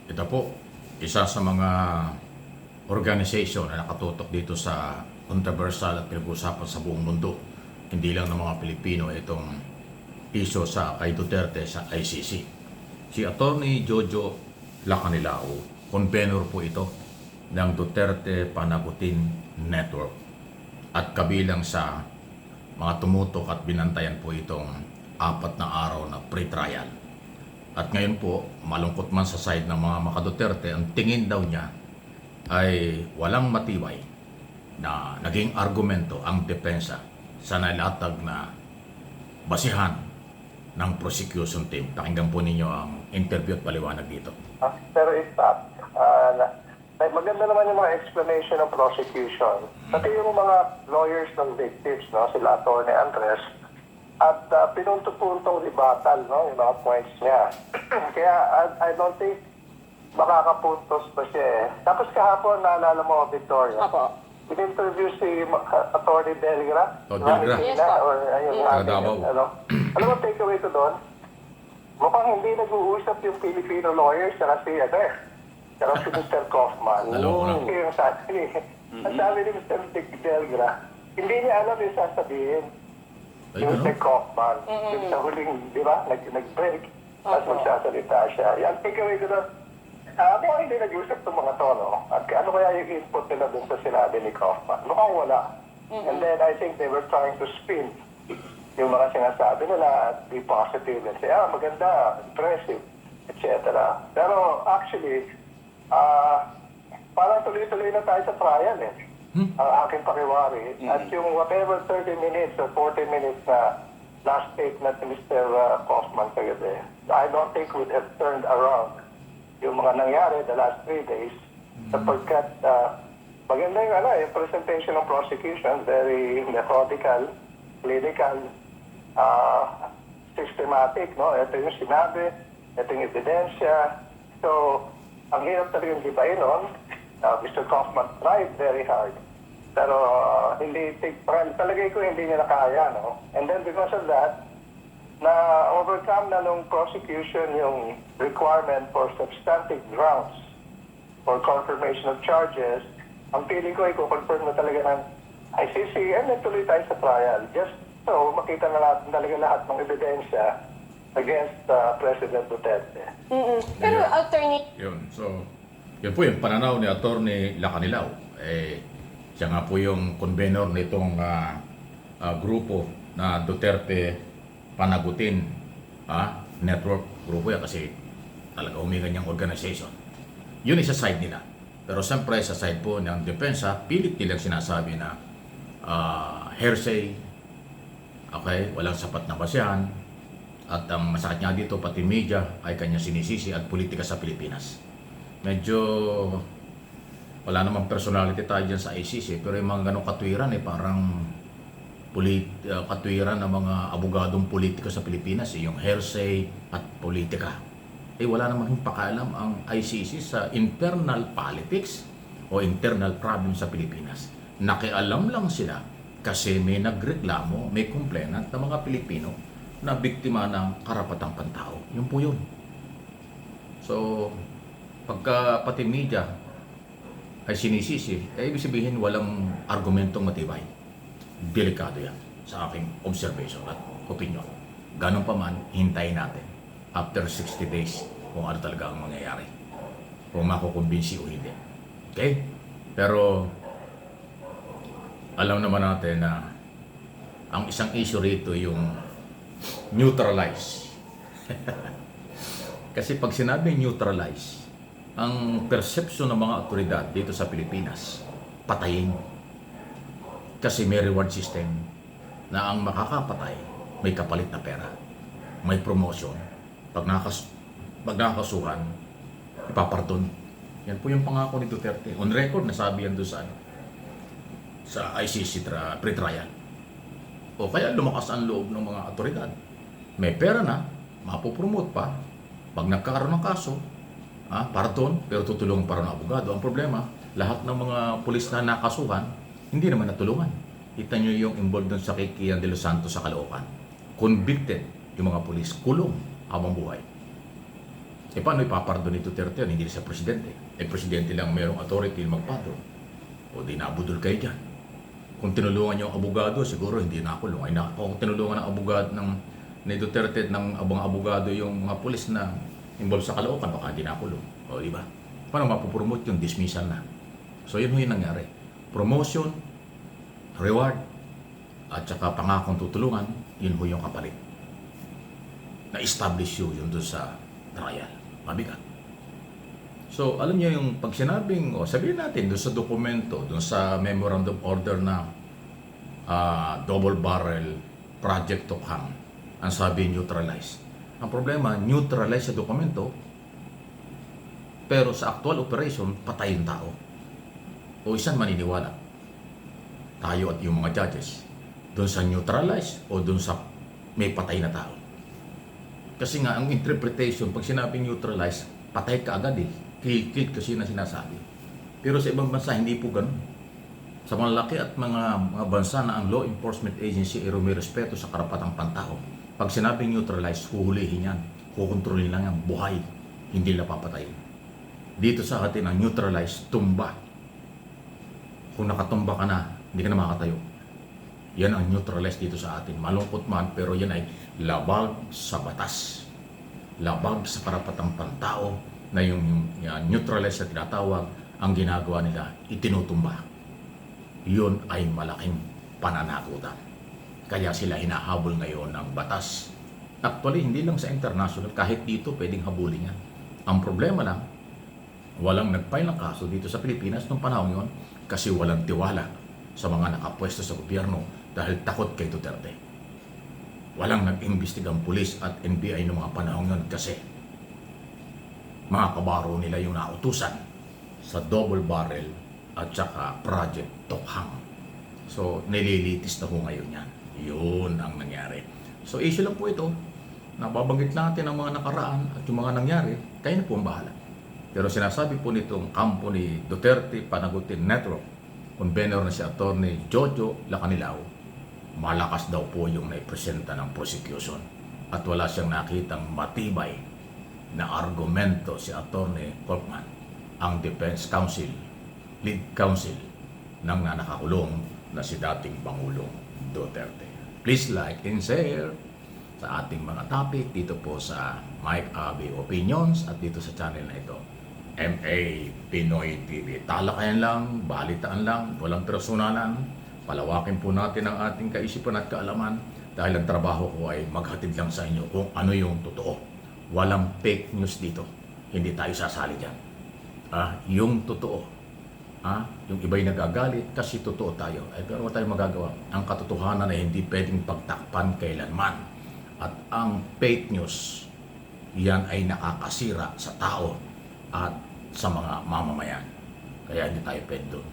Ito po, isa sa mga organization na nakatutok dito sa controversial at pinag-uusapan sa buong mundo. Hindi lang ng mga Pilipino itong iso sa kay Duterte sa ICC. Si Attorney Jojo Lacanilao, convener po ito ng Duterte Panagutin Network at kabilang sa mga tumutok at binantayan po itong 4 na araw na pre-trial. At ngayon po, malungkot man sa side ng mga maka-Duterte, ang tingin daw niya ay walang matibay na naging argumento ang depensa sa nailatag na basihan ng prosecution team. Pakinggan po ninyo ang interview at paliwanag dito. Pero it's not. Maganda naman yung mga explanation ng prosecution. Pati yung mga lawyers ng victims, no, sila Atty. Andres, at pinunto-puntong rebuttal, no, yung mga points niya. Kaya I don't think makakapuntos pa siya eh. Tapos kahapon, naalala mo, Victoria, in-interview si Atty. Delgra. Delgra. Yes, or ayun, ano mo take away ko doon? Mukhang hindi nag-uusap yung Filipino lawyers saka si Mr. Kaufman. Kasi yung sabi ni Mr. Delgra, hindi niya alam yung sasabihin. Yung Mr. Kaufman. Yung sa huling, di ba, nag-break. Tapos magsasalita siya. Yan, take away ko doon. Mukhang hindi nag-usap itong mga to, no? At ano kaya yung input nila dun sa sinabi ni Kaufman? Mukhang wala. And then I think they were trying to spin yung mga sinasabi nila at be positive and say, maganda, impressive, etc. Pero actually, parang tuloy-tuloy na tayo sa trial eh. Ang aking pakiwari. At yung whatever 30 minutes or 40 minutes na last statement ni Mr. Kaufman kagabi, I don't think would have turned around yung mga nangyari the last 3 days sapagkat maganda yung presentation ng prosecution, very methodical, clinical, systematic, no? Ito yung sinabi, ito yung ebidensya. So, ang hirap talagang gibain nun. Mr. Kaufman tried very hard. Pero talagay ko hindi niya nakaya, no? And then because of that, na-overcome na nung prosecution yung requirement for substantive grounds for confirmation of charges. Ang feeling ko ay confirm na talaga ng ICC and then tuloy tayo sa trial. Just so makita na natin talaga lahat ng ebidensya against President Duterte. Pero attorney... Yun. So, yun po yung pananaw ni Atty. Lacanilao. Siya nga po yung convener nitong grupo na Duterte Panagutin Network. Grupo yan kasi talaga huminga niyang organization. Yun isa side nila. Pero siyempre sa side po ng depensa, pilit nilang sinasabi na hearsay, okay, walang sapat na basihan, at ang masakit niya dito, pati media ay kanya sinisisi at politika sa Pilipinas. Medyo wala namang personality tayo dyan sa ICC, pero yung mga ganong katwiran parang katwiran ng mga abogadong politika sa Pilipinas, yung hearsay at politika. Wala namang pakialam ang ICC sa internal politics o internal problem sa Pilipinas. Nakialam lang sila kasi may nagreklamo, may complainant ng mga Pilipino na biktima ng karapatang pantao. Yun po yun. So, pagka pati media ay sinisisi, ibig sabihin walang argumentong matibay. Delikado yan sa aking observation at opinion. Ganun pa man, hintayin natin after 60 days kung ano talaga ang mangyayari. Kung makukumbinsi o hindi. Okay? Pero alam naman natin na ang isang issue rito yung neutralize. Kasi pag sinabi neutralize, ang perception ng mga otoridad dito sa Pilipinas, patayin. Kasi may reward system na ang makakapatay may kapalit na pera, may promotion. Pag nakakasuhan, ipapardon. Yan po yung pangako ni Duterte. On record, nasabi yan doon sa ICC pre-trial. O kaya lumakas ang loob ng mga otoridad. May pera na, mapopromote pa. Pag nagkakaroon ng kaso, pardon, pero tutulungan pa rin ang abogado. Ang problema, lahat ng mga pulis na nakasuhan, hindi naman natulungan. Kita nyo yung involved doon sa kay Kian de los Santos sa Caloocan. Convicted yung mga pulis, kulong habang buhay. E paano ipapardon ni Duterte yan? Hindi siya presidente. Presidente lang mayroong authority magpardon. O di nabudol kayo dyan. Kung tinulungan niyo ang abogado, siguro hindi nakulong. Kung tinulungan ng abogado ni Duterte ng abang abogado yung mga pulis na involved sa Caloocan, baka hindi nakulong. O di ba? Paano mapupromote yung dismissal na? So yun yung nangyari. Promotion, reward, at saka pangakong tutulungan, yun yung kapalit. Na-establish yun doon sa trial. Mabigat. So, alam niyo yung pag sinabing, sabihin natin doon sa dokumento, doon sa memorandum order na double barrel project Tokhang, ang sabi neutralize. Ang problema, neutralize sa dokumento, pero sa actual operation, patay yung tao. O isan maniniwala? Tayo at yung mga judges. Doon sa neutralize o doon sa may patay na tao. Kasi nga, ang interpretation, pag sinabing neutralize, patay ka agad eh. Kill kasi na sinasabi. Pero sa ibang bansa, hindi po ganun. Sa malaki at mga bansa na ang law enforcement agency ay rumirespeto sa karapatang pantao. Pag sinabing neutralize, huhulihin yan. Kukontrolin lang yan, buhay. Hindi nila papatayin. Dito sa atin, ang neutralize, tumba. Kung nakatumba ka na, hindi ka na makatayo. Yan ang neutralize dito sa atin. Malungkot man, pero yan ay labag sa batas. Labag sa karapatang pantao na yung neutralize na tinatawag, ang ginagawa nila, itinutumba. Yun ay malaking pananagutan. Kaya sila hinahabol ngayon ng batas. Actually, hindi lang sa international, kahit dito pwedeng habulin yan. Ang problema lang, walang nag-file ng kaso dito sa Pilipinas nung panahon yun kasi walang tiwala sa mga nakapwesto sa gobyerno dahil takot kay Duterte. Walang nag-imbestigang pulis at NBI noong mga panahon yun kasi mga kabaro nila yung nautusan sa double barrel at saka project Tokhang. So, nililitis na ho ngayon yan. Yun ang nangyari. So, issue lang po ito. Nababanggit natin ang mga nakaraan at yung mga nangyari, kayo na po ang bahala. Pero sinasabi po nitong kampo ni Duterte Panagutin Network, convener na si Attorney Jojo Lacanilao, malakas daw po yung naipresenta ng prosecution at wala siyang nakitang matibay na argumento si Attorney Colkman, ang Defense Counsel, Lead Counsel ng nakakulong na si dating Pangulong Duterte. Please like and share sa ating mga topic dito po sa Mike Abe Opinions at dito sa channel na ito, MA Pinoy TV. Talakayan lang, balitaan lang, walang personalan. Palawakin po natin ang ating kaisipan at kaalaman dahil ang trabaho ko ay maghatid lang sa inyo kung ano yung totoo. Walang fake news dito. Hindi tayo sasali dyan. Yung totoo. Yung iba'y nagagalit kasi totoo tayo. Pero wala tayong magagawa. Ang katotohanan ay hindi pwedeng pagtakpan kailanman. At ang fake news, yan ay nakakasira sa tao at sa mga mamamayan. Kaya hindi tayo pwede doon.